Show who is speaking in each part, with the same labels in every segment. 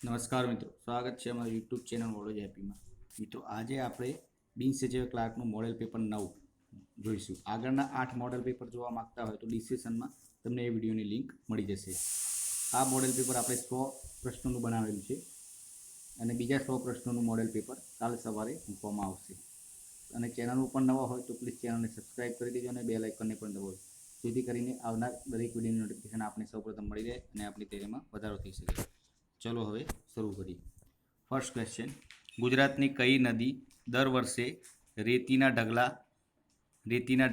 Speaker 1: નમસ્કાર મિત્રો, સ્વાગત છે અમારી યુટ્યુબ ચેનલ નોલેજ એપીમાં. મિત્રો, આજે આપણે બિન સચિવ ક્લાર્કનું મોડેલ પેપર 9 જોઈશું. આગળના 8 મોડેલ પેપર જોવા માંગતા હોય તો ડિસ્ક્રિપ્શનમાં તમને એ વિડીયોની લિંક મળી જશે. આ મોડેલ પેપર આપણે 100 પ્રશ્નોનું બનાવેલું છે અને બીજા 100 પ્રશ્નોનું મોડેલ પેપર કાલ સવારે મૂકવામાં આવશે. અને ચેનલ ઉપર નવા હોય તો પ્લીઝ ચેનલને સબસ્ક્રાઈબ કરી દેજો અને બેલ આઇકનને પણ દબાવો, જેથી કરીને આવનાર દરેક વિડીયોની નોટિફિકેશન આપને સૌપ્રથમ મળી રહે અને આપણી તૈયારીમાં વધારો થઈ શકે. ચલો હવે શરૂ કરીએ. ફર્સ્ટ ક્વેશ્ચન: ગુજરાતની કઈ નદી દર વર્ષે રેતીના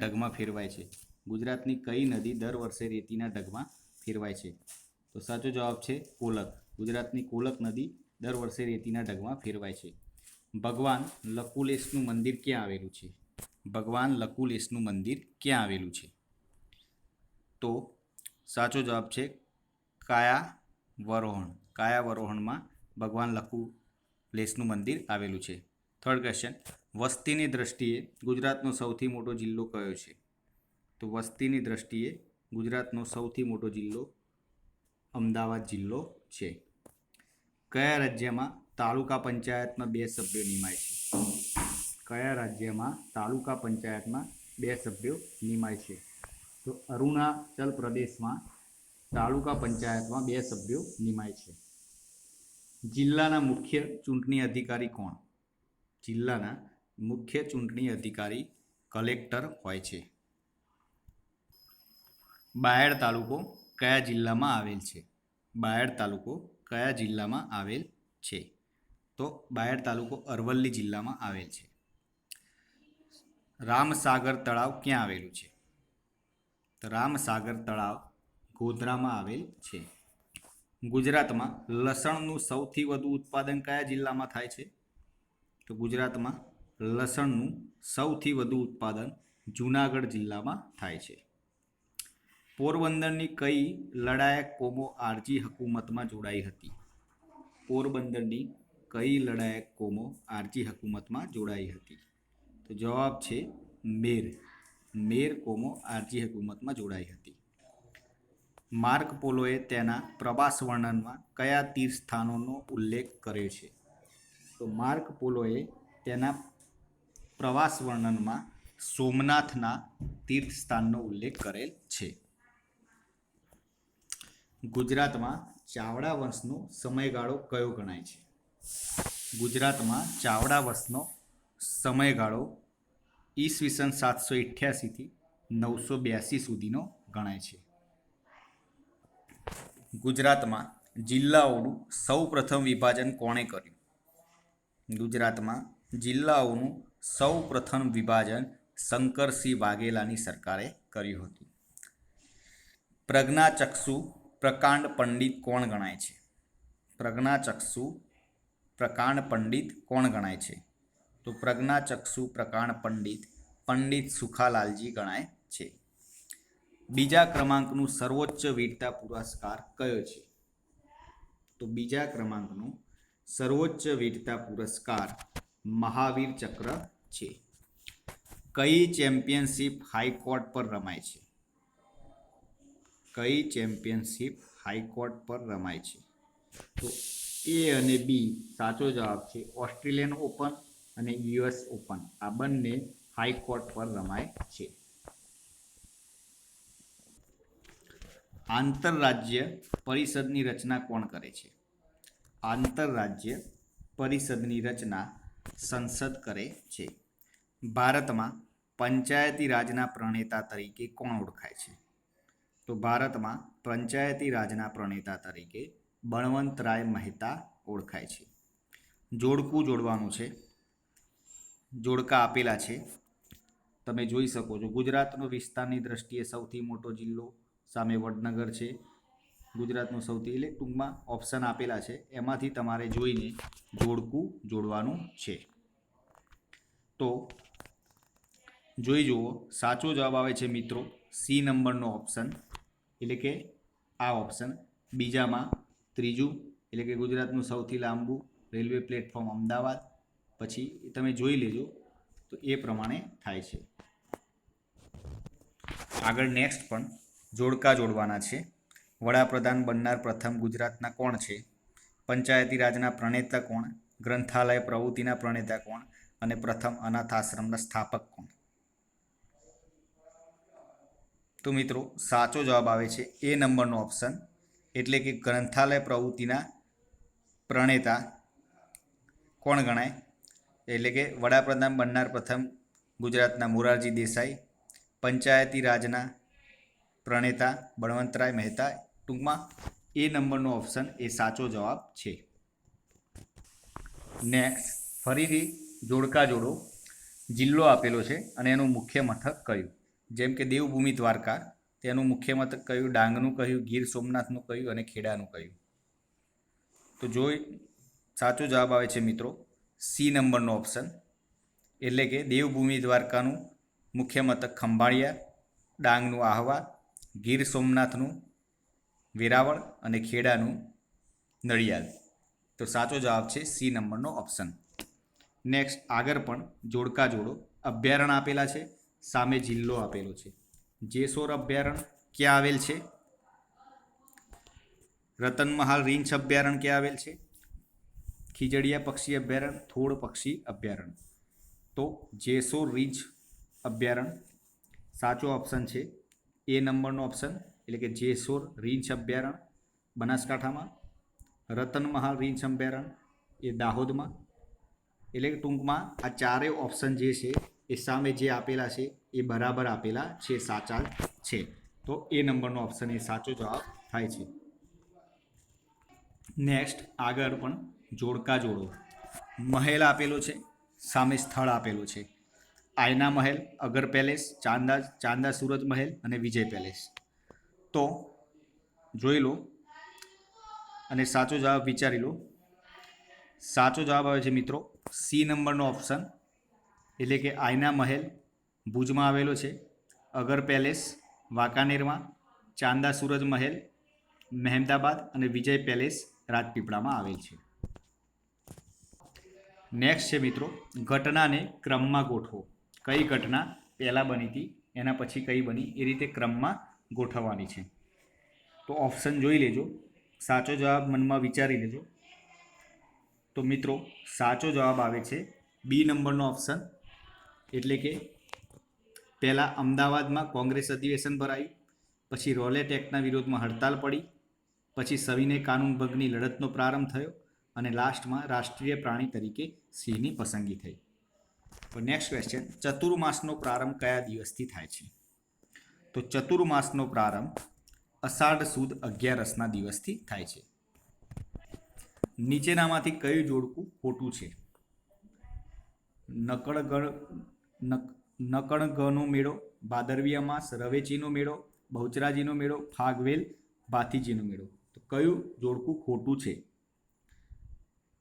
Speaker 1: ઢગમાં ફેરવાય છે? ગુજરાતની કઈ નદી દર વર્ષે રેતીના ઢગમાં ફેરવાય છે? તો સાચો જવાબ છે કોલક. ગુજરાતની કોલક નદી દર વર્ષે રેતીના ઢગમાં ફેરવાય છે. ભગવાન લકુલેશનું મંદિર ક્યાં આવેલું છે? ભગવાન લકુલેશનું મંદિર ક્યાં આવેલું છે? તો સાચો જવાબ છે કાયાવરોહણ. કાયાવરોહણમાં ભગવાન લકુલેશનું મંદિર આવેલું છે. થર્ડ ક્વેશ્ચન: વસ્તીની દ્રષ્ટિએ ગુજરાતનો સૌથી મોટો જિલ્લો કયો છે? તો વસ્તીની દ્રષ્ટિએ ગુજરાતનો સૌથી મોટો જિલ્લો અમદાવાદ જિલ્લો છે. કયા રાજ્યમાં તાલુકા પંચાયતમાં 2 સભ્યો નિમાય છે? કયા રાજ્યમાં તાલુકા પંચાયતમાં 2 સભ્યો નિમાય છે? તો અરુણાચલ પ્રદેશમાં તાલુકા પંચાયતમાં 2 સભ્યો નિમાય છે. જિલ્લાના મુખ્ય ચૂંટણી અધિકારી કોણ? જિલ્લાના મુખ્ય ચૂંટણી અધિકારી કલેક્ટર હોય છે. બાયડ તાલુકો કયા જિલ્લામાં આવેલ છે? બાયડ તાલુકો કયા જિલ્લામાં આવેલ છે? તો બાયડ તાલુકો અરવલ્લી જિલ્લામાં આવેલ છે. રામસાગર તળાવ ક્યાં આવેલું છે? તો રામસાગર તળાવ ગોધરામાં આવેલ છે. ગુજરાતમાં લસણનું સૌથી વધુ ઉત્પાદન કયા જિલ્લામાં થાય છે? તો ગુજરાતમાં લસણનું સૌથી વધુ ઉત્પાદન જૂનાગઢ જિલ્લામાં થાય છે. પોરબંદરની કઈ લડાયક કોમો આરજી હુકુમતમાં જોડાઈ હતી? પોરબંદરની કઈ લડાયક કોમો આરજી હુકુમતમાં જોડાઈ હતી? તો જવાબ છે મેર. મેર કોમો આરજી હુકુમતમાં જોડાઈ હતી. માર્ક પોલોએ તેના પ્રવાસ વર્ણનમાં કયા તીર્થસ્થાનોનો ઉલ્લેખ કર્યો છે? તો માર્ક પોલોએ તેના પ્રવાસ વર્ણનમાં સોમનાથના તીર્થસ્થાનનો ઉલ્લેખ કરેલ છે. ગુજરાતમાં ચાવડા વંશનો સમયગાળો કયો ગણાય છે? ગુજરાતમાં ચાવડા વંશનો સમયગાળો ઈસવીસન 788 થી 982 સુધીનો ગણાય છે. ગુજરાતમાં જિલ્લાઓનું સૌપ્રથમ વિભાજન કોણે કર્યું? ગુજરાતમાં જિલ્લાઓનું સૌપ્રથમ વિભાજન શંકરસિંહ વાઘેલાની સરકારે કર્યું હતું. પ્રજ્ઞાચક્ષુ પ્રકાંડ પંડિત કોણ ગણાય છે? પ્રજ્ઞાચક્ષુ પ્રકાંડ પંડિત કોણ ગણાય છે? તો પ્રજ્ઞાચક્ષુ પ્રકાંડ પંડિત પંડિત સુખાલાલજી ગણાય છે. બીજા ક્રમાંકનું સર્વોચ્ચ વીરતા પુરસ્કાર કયો છે? તો બીજા ક્રમાંકનો સર્વોચ્ચ વીરતા પુરસ્કાર મહાવીર ચક્ર છે. કઈ ચેમ્પિયનશિપ હાઈકોર્ટ પર રમાય છે? કઈ ચેમ્પિયનશિપ હાઈકોર્ટ પર રમાય છે? તો એ અને બી સાચો જવાબ છે. ઓસ્ટ્રેલિયન ઓપન અને યુએસ ઓપન આ બંને હાઈકોર્ટ પર રમાય છે. આંતરરાજ્ય પરિષદની રચના કોણ કરે છે? આંતરરાજ્ય પરિષદની રચના સંસદ કરે છે. ભારતમાં પંચાયતી રાજના પ્રણેતા તરીકે કોણ ઓળખાય છે? તો ભારતમાં પંચાયતી રાજના પ્રણેતા તરીકે બળવંતરાય મહેતા ઓળખાય છે. જોડકું જોડવાનું છે. જોડકા આપેલા છે, તમે જોઈ શકો છો. ગુજરાતનો વિસ્તારની દ્રષ્ટિએ સૌથી મોટો જિલ્લો સામે વડનગર છે. ગુજરાતનો સૌથી એટલે ટૂંકમાં ઓપ્શન આપેલા છે, એમાંથી તમારે જોઈને જોડકું જોડવાનું છે. તો જોઈ જુઓ, સાચો જવાબ આવે છે મિત્રો સી નંબરનો ઓપ્શન, એટલે કે આ ઓપ્શન. બીજામાં ત્રીજું એટલે કે ગુજરાતનું સૌથી લાંબુ રેલવે પ્લેટફોર્મ અમદાવાદ. પછી તમે જોઈ લેજો તો એ પ્રમાણે થાય છે. આગળ નેક્સ્ટ પણ જોડકા જોડવાના છે. વડાપ્રધાન બનનાર પ્રથમ ગુજરાતના કોણ છે? પંચાયતી રાજના પ્રણેતા કોણ, ગ્રંથાલય પ્રવૃત્તિના પ્રણેતા કોણ અને પ્રથમ અનાથ આશ્રમના સ્થાપક કોણ? તો મિત્રો સાચો જવાબ આવે છે એ નંબરનો ઓપ્શન, એટલે કે ગ્રંથાલય પ્રવૃત્તિના પ્રણેતા કોણ ગણાય? એટલે કે વડાપ્રધાન બનનાર પ્રથમ ગુજરાતના મોરારજી દેસાઈ, પંચાયતી રાજના પ્રણેતા બળવંતરાય મહેતા. ટૂંકમાં એ નંબરનો ઓપ્શન એ સાચો જવાબ છે. નેક્સ્ટ, ફરીથી જોડકા જોડો. જિલ્લો આપેલો છે અને એનું મુખ્ય મથક કયું? જેમ કે દેવભૂમિ દ્વારકા, તેનું મુખ્ય મથક કયું? ડાંગનું કયું, ગીર સોમનાથનું કયું અને ખેડાનું કયું? તો સાચો જવાબ આવે છે મિત્રો સી નંબરનો ઓપ્શન, એટલે કે દેવભૂમિ દ્વારકાનું મુખ્ય મથક ખંભાળિયા, ડાંગનું આહવા, ગીર સોમનાથનું વેરાવળ અને ખેડાનું નડિયાદ. તો સાચો જવાબ છે સી નંબરનો ઓપ્શન. નેક્સ્ટ, આગળ પણ જોડકા જોડો. અભયારણ્ય આપેલા છે, સામે જિલ્લો આપેલો છે. જેસોર અભયારણ્ય ક્યાં આવેલ છે? રતનમહાલ રીંછ અભયારણ્ય ક્યાં આવેલ છે? ખીજડીયા પક્ષી અભયારણ્ય, થોળ પક્ષી અભયારણ્ય. તો જેસોર રીંછ અભયારણ્ય સાચો ઓપ્શન છે એ નંબરનો ઓપ્શન, એટલે કે જેસોર રીંછ અભયારણ્ય બનાસકાંઠામાં, રતનમહાલ રીંછ અભયારણ્ય એ દાહોદમાં. એટલે કે ટૂંકમાં આ ચારેય ઓપ્શન જે છે એ સામે જે આપેલા છે એ બરાબર આપેલા છે, સાચા છે. તો એ નંબરનો ઓપ્શન એ સાચો જવાબ થાય છે. નેક્સ્ટ, આગળ પણ જોડકા જોડો. મહેલ આપેલો છે, સામે સ્થળ આપેલું છે. આયના મહેલ, અગર પેલેસ, ચાંદા સૂરજ મહેલ અને વિજય પેલેસ. તો જોઈ લો અને સાચો જવાબ વિચારી લો. સાચો જવાબ આવે છે મિત્રો સી નંબરનો ઓપ્શન, એટલે કે આયના મહેલ ભુજમાં આવેલો છે, અગર પેલેસ વાંકાનેરમાં, ચાંદા સૂરજ મહેલ મહેમદાબાદ અને વિજય પેલેસ રાજપીપળામાં આવેલ છે. નેક્સ્ટ છે મિત્રો, ઘટનાને ક્રમમાં ગોઠવો. કઈ ઘટના પહેલાં બની હતી, એના પછી કઈ બની, એ રીતે ક્રમમાં ગોઠવવાની છે. તો ઓપ્શન જોઈ લેજો, સાચો જવાબ મનમાં વિચારી લેજો. તો મિત્રો સાચો જવાબ આવે છે બી નંબરનો ઓપ્શન, એટલે કે પહેલાં અમદાવાદમાં કોંગ્રેસ અધિવેશન ભરાયું, પછી રોલેટ એક્ટના વિરોધમાં હડતાલ પડી, પછી સવિનય કાનૂન ભંગની લડતનો પ્રારંભ થયો અને લાસ્ટમાં રાષ્ટ્રીય પ્રાણી તરીકે સિંહની પસંદગી થઈ. તો નેક્સ્ટ ક્વેશ્ચન, ચતુર્માસનો પ્રારંભ કયા દિવસથી થાય છે? તો ચતુર્માસનો પ્રારંભ અષાઢ સુદ 11 દિવસથી થાય છે. નીચેનામાંથી કયું જોડકું ખોટું છે? નકળગનો મેળો, ભાદરવી અમાસ, રવેચીનો મેળો, બહુચરાજીનો મેળો, ફાગવેલ ભાથીજીનો મેળો. તો કયું જોડકું ખોટું છે?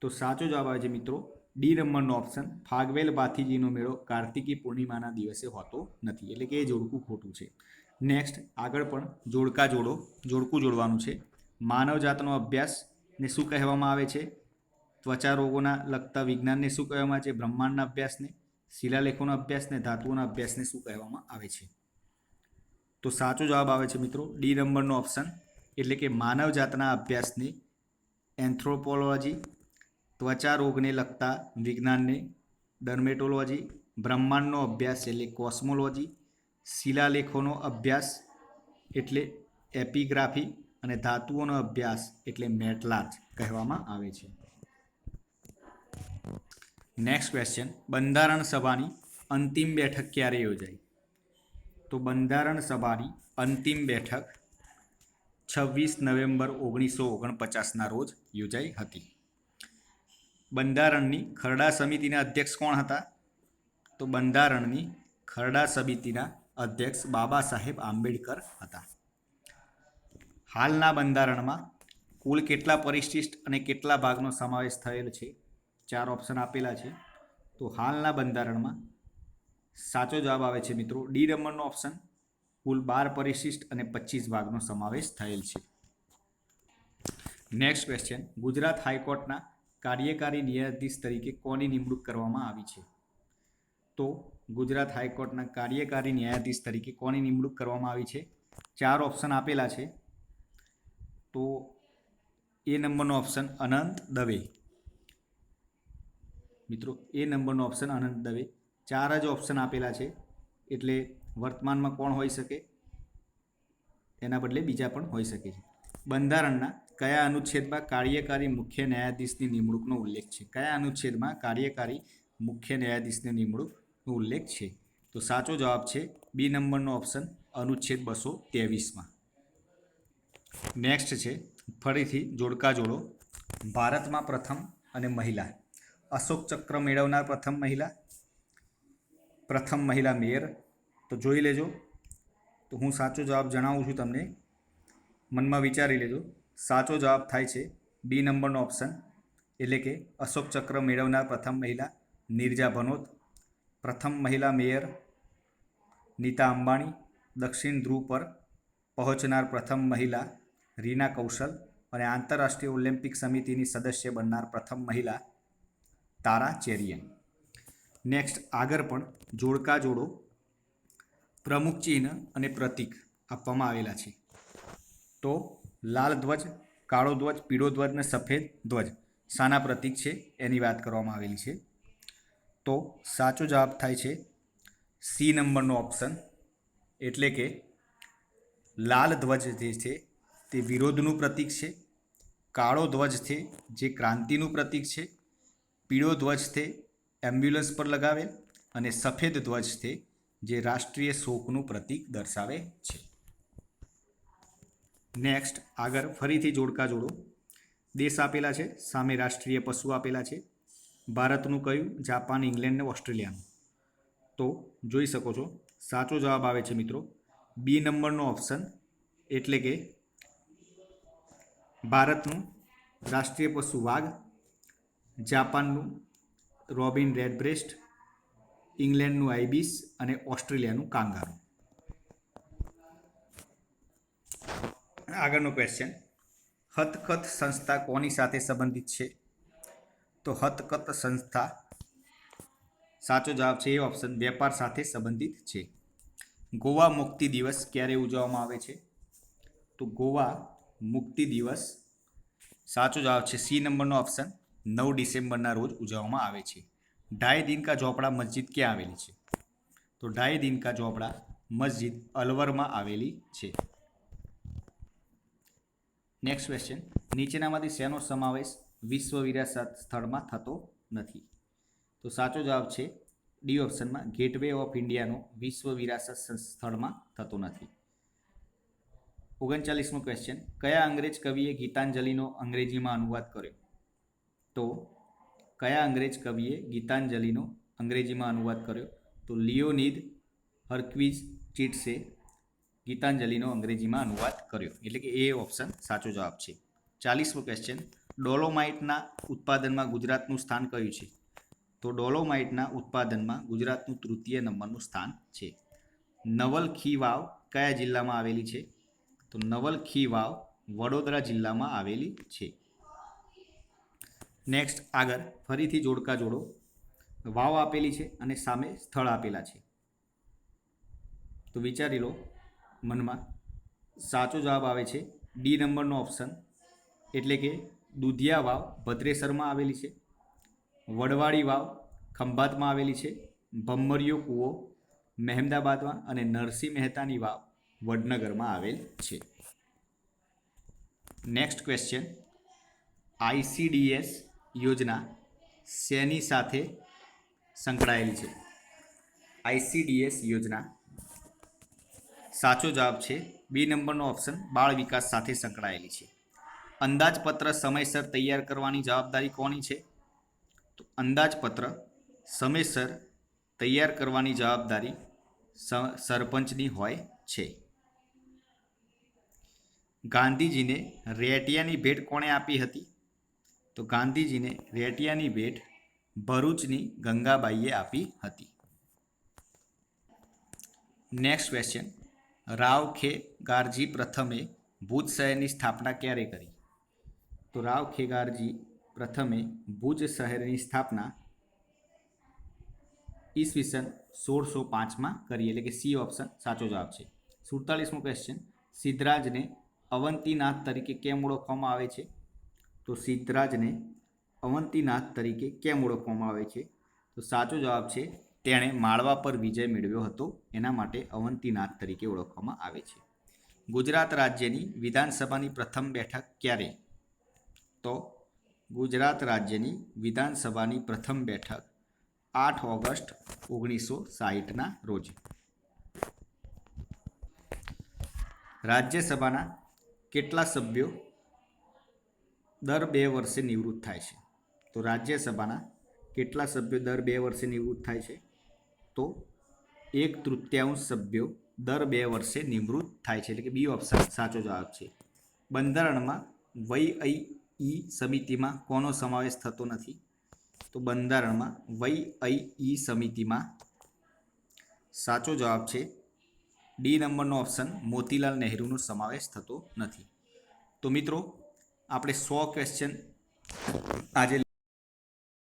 Speaker 1: તો સાચો જવાબ આવે છે મિત્રો ડી નંબરનો ઓપ્શન, ફાગવેલ ભાથીજીનો મેળો કાર્તિકી પૂર્ણિમાના દિવસે હોતો નથી, એટલે કે એ જોડકું ખોટું છે. નેક્સ્ટ, આગળ પણ જોડકા જોડો, જોડકું જોડવાનું છે. માનવજાતનો અભ્યાસને શું કહેવામાં આવે છે? ત્વચા રોગોના લગતા વિજ્ઞાનને શું કહેવામાં આવે છે? બ્રહ્માંડના અભ્યાસને. શિલાલેખોના અભ્યાસને, ધાતુઓના અભ્યાસને શું કહેવામાં આવે છે? તો સાચો જવાબ આવે છે મિત્રો ડી નંબરનો ઓપ્શન, એટલે કે માનવજાતના અભ્યાસને એન્થ્રોપોલોજી, ત્વચા રોગને લગતા વિજ્ઞાનને ડર્મેટોલોજી, બ્રહ્માંડનો અભ્યાસ એટલે કોસ્મોલોજી, શિલાલેખોનો અભ્યાસ એટલે એપિગ્રાફી અને ધાતુઓનો અભ્યાસ એટલે મેટલાર્ચ કહેવામાં આવે છે. નેક્સ્ટ ક્વેશ્ચન, બંધારણ સભાની અંતિમ બેઠક ક્યારે યોજાઈ? તો બંધારણ સભાની અંતિમ બેઠક 26 નવેમ્બર 1949ના રોજ યોજાઈ હતી. બંધારણની ખરડા સમિતિના અધ્યક્ષ કોણ હતા? તો બંધારણની ખરડા સમિતિના અધ્યક્ષ બાબા સાહેબ આંબેડકર હતા. હાલના બંધારણમાં કુલ કેટલા પરિશિષ્ટ અને કેટલા ભાગનો સમાવેશ થયેલ છે? 4 ઓપ્શન આપેલા છે. તો હાલના બંધારણમાં સાચો જવાબ આવે છે મિત્રો ડી નંબરનો ઓપ્શન, કુલ 12 પરિશિષ્ટ અને 25 ભાગનો સમાવેશ થયેલ છે. નેક્સ્ટ ક્વેશ્ચન, ગુજરાત હાઈકોર્ટના કાર્યકારી ન્યાયાધીશ તરીકે કોની નિમણૂક કરવામાં આવી છે? તો ગુજરાત હાઈકોર્ટના કાર્યકારી ન્યાયાધીશ તરીકે કોની નિમણૂક કરવામાં આવી છે? 4 ઓપ્શન આપેલા છે. તો એ નંબરનો ઓપ્શન અનંત દવે. મિત્રો એ નંબરનો ઓપ્શન અનંત દવે. 4 જ ઓપ્શન આપેલા છે એટલે વર્તમાનમાં કોણ હોઈ શકે, એના બદલે બીજા પણ હોઈ શકે છે. બંધારણના કયા અનુચ્છેદમાં કાર્યકારી મુખ્ય ન્યાયાધીશની નિમણૂકનો ઉલ્લેખ છે? કયા અનુચ્છેદમાં કાર્યકારી મુખ્ય ન્યાયાધીશની નિમણૂકનો ઉલ્લેખ છે? તો સાચો જવાબ છે બી નંબરનો ઓપ્શન અનુચ્છેદ 223માં. નેક્સ્ટ છે ફરીથી જોડકા જોડો. ભારતમાં પ્રથમ અને મહિલા અશોક ચક્ર મેળવનાર પ્રથમ મહિલા મેયર. તો જોઈ લેજો. તો હું સાચો જવાબ જણાવું છું તમને, મનમાં વિચારી લેજો. સાચો જવાબ થાય છે બી નંબરનો ઓપ્શન, એટલે કે અશોક ચક્ર મેળવનાર પ્રથમ મહિલા નીરજા ભનોત. પ્રથમ મહિલા મેયર નીતા અંબાણી. દક્ષિણ ધ્રુવ પર પહોંચનાર પ્રથમ મહિલા રીના કૌશલ. અને આંતરરાષ્ટ્રીય ઓલિમ્પિક સમિતિની સદસ્ય બનનાર પ્રથમ મહિલા તારા ચેરિયન. નેક્સ્ટ આગળ પણ જોડકા જોડો. પ્રમુખ ચિહ્ન અને પ્રતીક આપવામાં આવેલા છે. તો લાલ ધ્વજ, કાળો ધ્વજ, પીળો ધ્વજ અને સફેદ ધ્વજ શાના પ્રતીક છે એની વાત કરવામાં આવેલી છે. તો સાચો જવાબ થાય છે સી નંબરનો ઓપ્શન, એટલે કે લાલ ધ્વજ જે છે તે વિરોધનું પ્રતીક છે, કાળો ધ્વજ છે જે ક્રાંતિનું પ્રતીક છે, પીળો ધ્વજ છે એમ્બ્યુલન્સ પર લગાવેલ, અને સફેદ ધ્વજ છે જે રાષ્ટ્રીય શોકનું પ્રતીક દર્શાવે છે. નેક્સ્ટ આગળ ફરીથી જોડકા જોડો. દેશ આપેલા છે, સામે રાષ્ટ્રીય પશુ આપેલા છે. ભારતનું કયું, જાપાન, ઇંગ્લેન્ડ ને ઓસ્ટ્રેલિયાનું. તો જોઈ શકો છો સાચો જવાબ આવે છે મિત્રો બી નંબરનો ઓપ્શન, એટલે કે ભારતનું રાષ્ટ્રીય પશુ વાઘ, જાપાનનું રોબિન રેડબ્રેસ્ટ, ઇંગ્લેન્ડનું આઇબિસ અને ઓસ્ટ્રેલિયાનું કાંગારૂ. આગળનો ક્વેશ્ચન, હથકથ સંસ્થા કોની સાથે સંબંધિત છે? તો હથકથ સંસ્થા સાચો જવાબ છે એ ઓપ્શન, વેપાર સાથે સંબંધિત છે. ગોવા મુક્તિ દિવસ ક્યારે ઉજવવામાં આવે છે? તો ગોવા મુક્તિ દિવસ સાચો જવાબ છે સી નંબરનો ઓપ્શન, 9 ડિસેમ્બરના રોજ ઉજવવામાં આવે છે. ઢાઈ દિન કા ઝોપડા મસ્જિદ ક્યાં આવેલી છે? તો ઢાઈ દિન કા ઝોપડા મસ્જિદ અલવરમાં આવેલી છે. નેક્સ્ટ ક્વેશ્ચન, નીચેનામાંથી શેનો સમાવેશ વિશ્વ વિરાસત સ્થળમાં થતો નથી? તો સાચો જવાબ છે ડી ઓપ્શનમાં, ગેટવે ઓફ ઇન્ડિયાનો વિશ્વ વિરાસત સ્થળમાં થતો નથી. 39મો ક્વેશ્ચન, કયા અંગ્રેજ કવિએ ગીતાંજલિનો અંગ્રેજીમાં અનુવાદ કર્યો? તો કયા અંગ્રેજ કવિએ ગીતાંજલિનો અંગ્રેજીમાં અનુવાદ કર્યો? તો લિયોનિદ હર્ક્વિજ ચીટ્સે ગીતાંજલિનો અંગ્રેજીમાં અનુવાદ કર્યો, એટલે કે એ ઓપ્શન સાચો જવાબ છે. 40મો ક્વેશ્ચન, ડોલોમાઇટના ઉત્પાદનમાં ગુજરાતનું સ્થાન કયું છે? તો ડોલોમાઇટના ઉત્પાદનમાં ગુજરાતનું 3ય નંબરનું સ્થાન છે. નવલખી વાવ કયા જિલ્લામાં આવેલી છે? તો નવલખી વાવ વડોદરા જિલ્લામાં આવેલી છે. નેક્સ્ટ આગળ ફરીથી જોડકા જોડો. વાવ આપેલી છે અને સામે સ્થળ આપેલા છે. તો વિચારી લો મનમાં. સાચો જવાબ આવે છે ડી નંબરનો ઓપ્શન, એટલે કે દુધિયા વાવ ભદ્રેસરમાં આવેલી છે, વડવાળી વાવ ખંભાતમાં આવેલી છે, ભમરીયો કૂવો મહેમદાબાદમાં અને નરસિંહ મહેતાની વાવ વડનગરમાં આવેલ છે. નેક્સ્ટ ક્વેશ્ચન, ICDS યોજના શેની સાથે સંકળાયેલી છે? ICDS યોજના સાચો જવાબ છે બી નંબરનો ઓપ્શન, બાળ વિકાસ સાથે સંકળાયેલી છે. અંદાજપત્ર સમયસર તૈયાર કરવાની જવાબદારી કોની છે? તો અંદાજપત્ર સમયસર તૈયાર કરવાની જવાબદારી સરપંચની હોય છે. ગાંધીજીને રેટિયાની ભેટ કોણે આપી હતી? તો ગાંધીજીને રેટિયાની ભેટ ભરૂચની ગંગાબાઈએ આપી હતી. નેક્સ્ટ ક્વેશ્ચન, રાવ ખેગારજી પ્રથમે ભુજ શહેરની સ્થાપના ક્યારે કરી? તો રાવ ખેગારજી પ્રથમે ભુજ શહેરની સ્થાપના ઈસવીસન 1605માં કરી, એટલે કે સી ઓપ્શન સાચો જવાબ છે. 47મો ક્વેશ્ચન, સિદ્ધરાજને અવંતીનાથ તરીકે કેમ ઓળખવામાં આવે છે? તો સિદ્ધરાજને અવંતીનાથ તરીકે કેમ ઓળખવામાં આવે છે? તો સાચો જવાબ છે તેણે માળવા પર વિજય મેળવ્યો હતો એના માટે અવંતીનાથ તરીકે ઓળખવામાં આવે છે. ગુજરાત રાજ્યની વિધાનસભાની પ્રથમ બેઠક ક્યારે? તો ગુજરાત રાજ્યની વિધાનસભાની પ્રથમ બેઠક 8 ઓગસ્ટ 1960ના રોજ. રાજ્યસભાના કેટલા સભ્યો દર 2 વર્ષે નિવૃત્ત થાય છે? તો રાજ્યસભાના કેટલા સભ્યો દર 2 વર્ષે નિવૃત્ત થાય છે? તો 1/3 સભ્યો દર 2 વર્ષે નિવૃત્ત થાય છે, એટલે કે બી ઓપ્શન સાચો જવાબ છે. બંધારણમાં વૈ સમિતિમાં કોનો સમાવેશ થતો નથી? તો બંધારણમાં વૈ સમિતિમાં સાચો જવાબ છે ડી નંબરનો ઓપ્શન મોતીલાલ નહેરુનો સમાવેશ થતો નથી. તો મિત્રો આપણે 100 ક્વેશ્ચન આજે